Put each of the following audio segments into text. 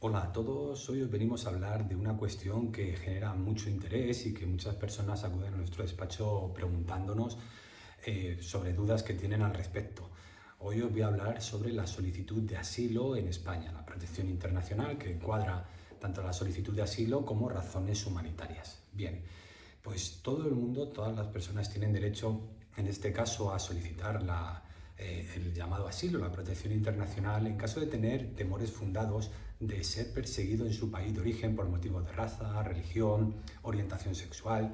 Hola a todos, hoy os venimos a hablar de una cuestión que genera mucho interés y que muchas personas acuden a nuestro despacho preguntándonos sobre dudas que tienen al respecto. Hoy os voy a hablar sobre la solicitud de asilo en España, la protección internacional que encuadra tanto la solicitud de asilo como razones humanitarias. Bien, pues todo el mundo, todas las personas tienen derecho, en este caso, a solicitar el llamado asilo, la protección internacional, en caso de tener temores fundados de ser perseguido en su país de origen por motivos de raza, religión, orientación sexual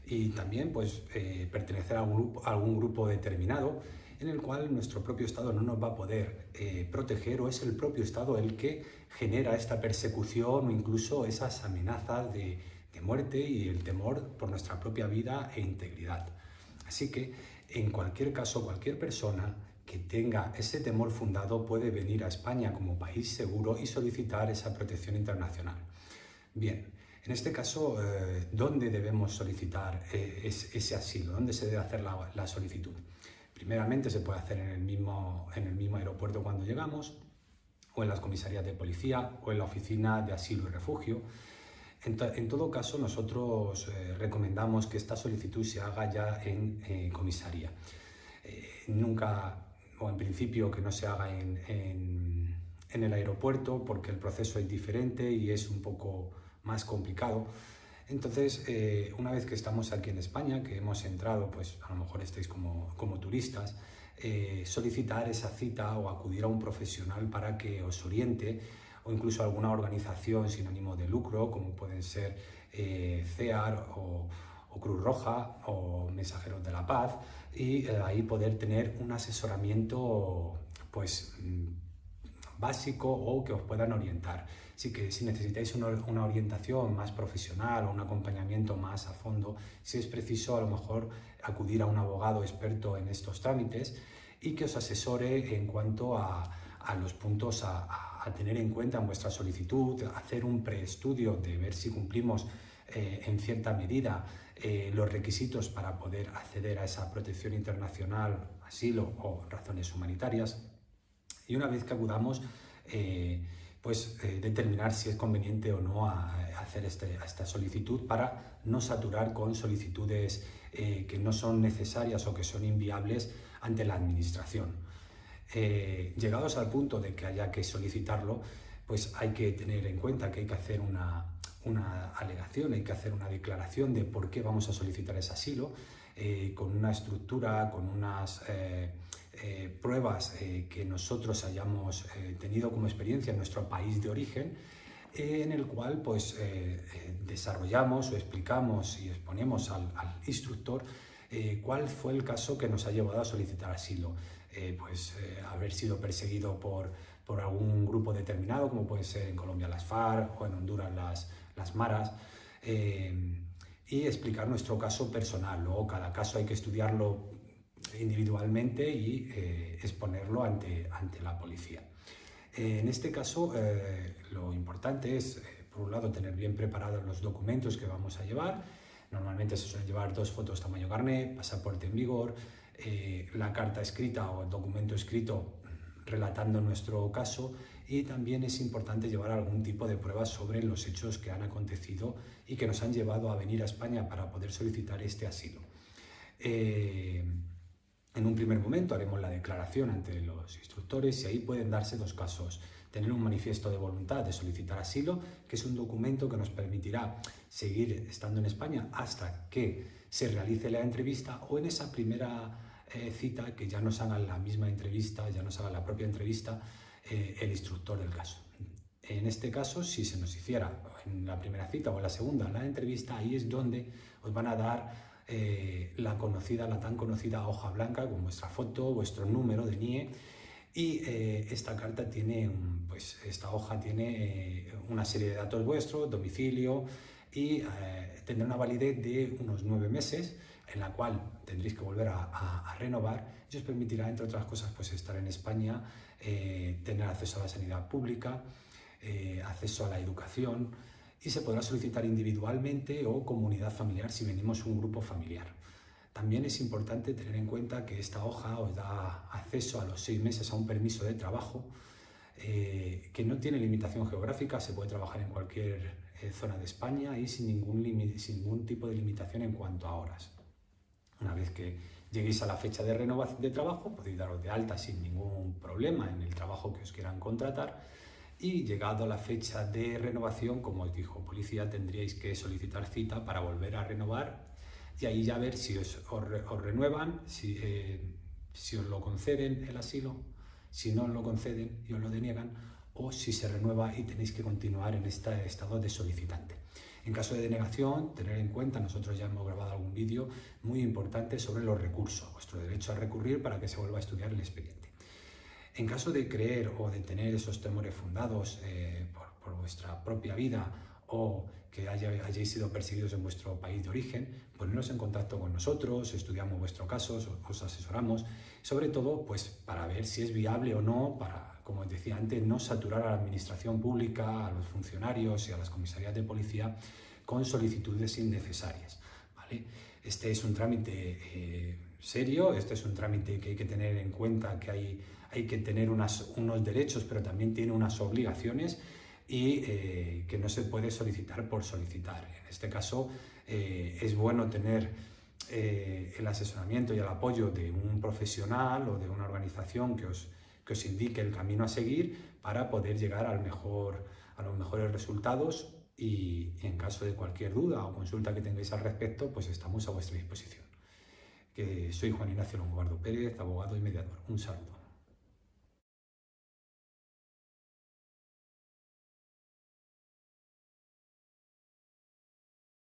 y también pertenecer a algún grupo determinado en el cual nuestro propio Estado no nos va a poder proteger, o es el propio Estado el que genera esta persecución o incluso esas amenazas de muerte y el temor por nuestra propia vida e integridad. Así que, en cualquier caso, cualquier persona que tenga ese temor fundado puede venir a España como país seguro y solicitar esa protección internacional. Bien, en este caso, ¿dónde debemos solicitar ese asilo? ¿Dónde se debe hacer la solicitud? Primeramente se puede hacer en el mismo aeropuerto cuando llegamos, o en las comisarías de policía, o en la oficina de asilo y refugio. En todo caso, nosotros recomendamos que esta solicitud se haga ya en comisaría. Nunca, o en principio, que no se haga en el aeropuerto, porque el proceso es diferente y es un poco más complicado. Entonces, una vez que estamos aquí en España, que hemos entrado, pues a lo mejor estáis como turistas, solicitar esa cita o acudir a un profesional para que os oriente, o incluso alguna organización sin ánimo de lucro, como pueden ser CEAR o Cruz Roja o Mensajeros de la Paz, y ahí poder tener un asesoramiento básico o que os puedan orientar. Así que si necesitáis una orientación más profesional o un acompañamiento más a fondo, si es preciso a lo mejor acudir a un abogado experto en estos trámites y que os asesore en cuanto a los puntos a tener en cuenta en vuestra solicitud, hacer un preestudio de ver si cumplimos en cierta medida los requisitos para poder acceder a esa protección internacional, asilo o razones humanitarias. Y una vez que acudamos, determinar si es conveniente o no hacer esta solicitud para no saturar con solicitudes que no son necesarias o que son inviables ante la administración. Llegados al punto de que haya que solicitarlo, pues hay que tener en cuenta que hay que hacer una alegación, hay que hacer una declaración de por qué vamos a solicitar ese asilo, con una estructura, con unas pruebas que nosotros hayamos tenido como experiencia en nuestro país de origen, en el cual desarrollamos o explicamos y exponemos al instructor cuál fue el caso que nos ha llevado a solicitar asilo. Haber sido perseguido por algún grupo determinado, como puede ser en Colombia las FARC o en Honduras las Maras, y explicar nuestro caso personal. Luego cada caso hay que estudiarlo individualmente y exponerlo ante la policía. En este caso, lo importante es, por un lado, tener bien preparados los documentos que vamos a llevar. Normalmente se suelen llevar 2 fotos tamaño carnet, pasaporte en vigor, la carta escrita o el documento escrito relatando nuestro caso, y también es importante llevar algún tipo de pruebas sobre los hechos que han acontecido y que nos han llevado a venir a España para poder solicitar este asilo. En un primer momento haremos la declaración ante los instructores y ahí pueden darse 2 casos. Tener un manifiesto de voluntad de solicitar asilo, que es un documento que nos permitirá seguir estando en España hasta que se realice la entrevista, o en esa primera cita que ya nos hagan la misma entrevista, ya nos haga la propia entrevista el instructor del caso. En este caso, si se nos hiciera en la primera cita o en la segunda la entrevista, ahí es donde os van a dar la tan conocida hoja blanca con vuestra foto, vuestro número de NIE, y esta hoja tiene una serie de datos vuestros, domicilio, y tendrá una validez de unos 9 meses, en la cual tendréis que volver a renovar, y os permitirá, entre otras cosas, estar en España, tener acceso a la sanidad pública, acceso a la educación, y se podrá solicitar individualmente o como unidad familiar si venimos un grupo familiar. También es importante tener en cuenta que esta hoja os da acceso a los 6 meses a un permiso de trabajo, que no tiene limitación geográfica, se puede trabajar en cualquier zona de España y sin ningún tipo de limitación en cuanto a horas. Una vez que lleguéis a la fecha de renovación de trabajo, podéis daros de alta sin ningún problema en el trabajo que os quieran contratar, y llegado a la fecha de renovación, como os dijo Policía, tendríais que solicitar cita para volver a renovar y ahí ya ver si os renuevan, si os lo conceden el asilo, si no os lo conceden y os lo deniegan, o si se renueva y tenéis que continuar en este estado de solicitante. En caso de denegación, tener en cuenta, nosotros ya hemos grabado algún vídeo muy importante sobre los recursos, vuestro derecho a recurrir para que se vuelva a estudiar el expediente. En caso de creer o de tener esos temores fundados por vuestra propia vida o que hayáis sido perseguidos en vuestro país de origen, poneros en contacto con nosotros, estudiamos vuestro caso, os asesoramos, sobre todo pues para ver si es viable o no, para, como os decía antes, no saturar a la administración pública, a los funcionarios y a las comisarías de policía con solicitudes innecesarias, ¿vale? Este es un trámite serio, este es un trámite que hay que tener en cuenta, que hay que tener unos derechos, pero también tiene unas obligaciones y que no se puede solicitar por solicitar. En este caso es bueno tener el asesoramiento y el apoyo de un profesional o de una organización que os indique el camino a seguir para poder llegar a los mejores resultados, y en caso de cualquier duda o consulta que tengáis al respecto, pues estamos a vuestra disposición. Soy Juan Ignacio Longobardo Pérez, abogado y mediador. Un saludo.